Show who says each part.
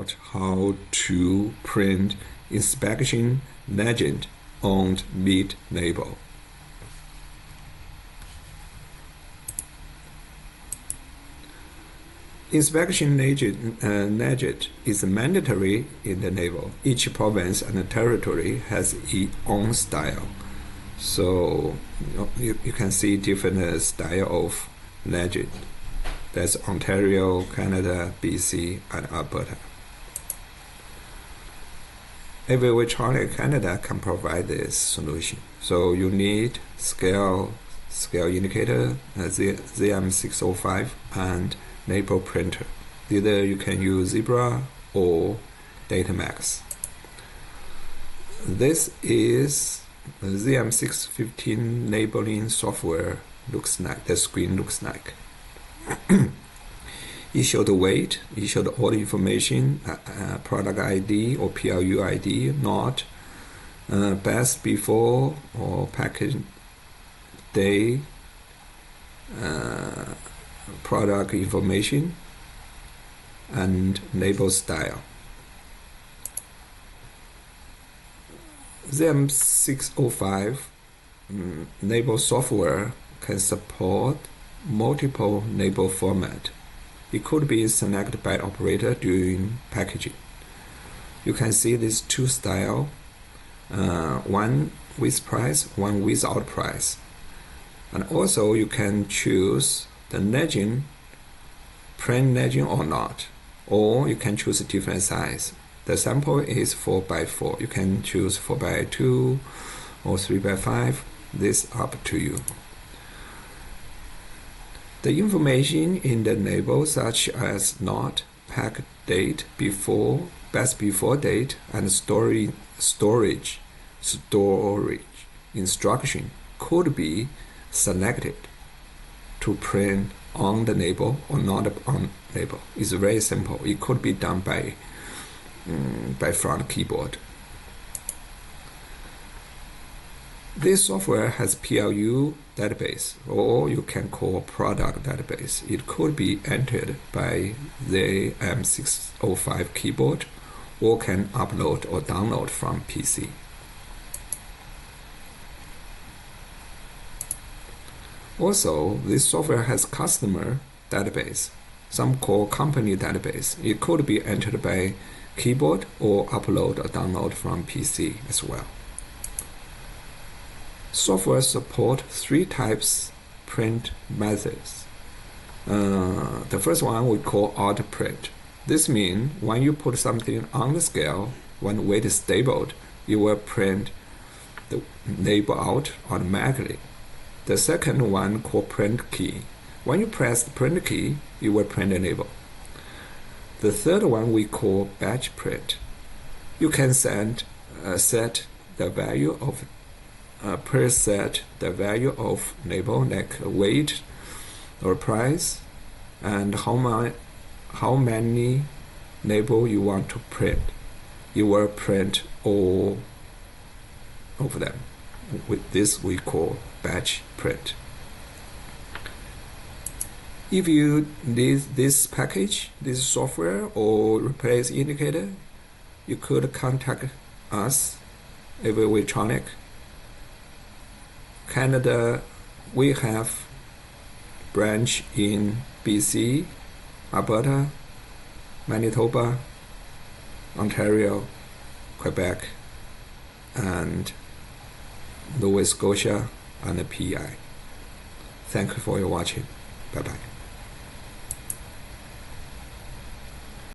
Speaker 1: about how to print inspection legend on meat label. Inspection legend is mandatory in the label. Each province and territory has its own style. So you can see different style of legend. That's Ontario, Canada, BC, and Alberta. Avery Weightronix Canada can provide this solution. So you need scale indicator, ZM605, and label printer. Either you can use Zebra or Datamax. This is ZM615 labeling software. Looks like the screen looks like. It showed the weight, it showed all the information, product ID or PLU ID, not best before or package day, product information, and label style. ZM605 label software can support multiple label format. It could be selected by operator during packaging. You can see these two styles, one with price, one without price. And also you can choose the legend, print legend or not, or you can choose a different size. The sample is 4x4. You can choose 4x2 or 3x5. This up to you. The information in the label, such as not, pack date, before, best before date, and storage instruction could be selected to print on the label or not on label. It's very simple. It could be done by front keyboard. This software has PLU database, or you can call product database. It could be entered by the ZM605 keyboard, or can upload or download from PC. Also, this software has customer database, some call company database. It could be entered by keyboard or upload or download from PC as well. Software support 3 types print methods. The first one we call auto print. This means when you put something on the scale, when weight is stable, you will print the label out automatically. The second one called print key. When you press the print key, you will print the label. The third one we call batch print. You can set the value of preset the value of label, like weight or price, and how many label you want to print. You will print all of them. With this we call batch print. If you need this package, this software, or replace indicator, you could contact us, Avery Weightronix Canada. We have branch in BC, Alberta, Manitoba, Ontario, Quebec, and Nova Scotia, and the PI. Thank you for your watching. Bye-bye.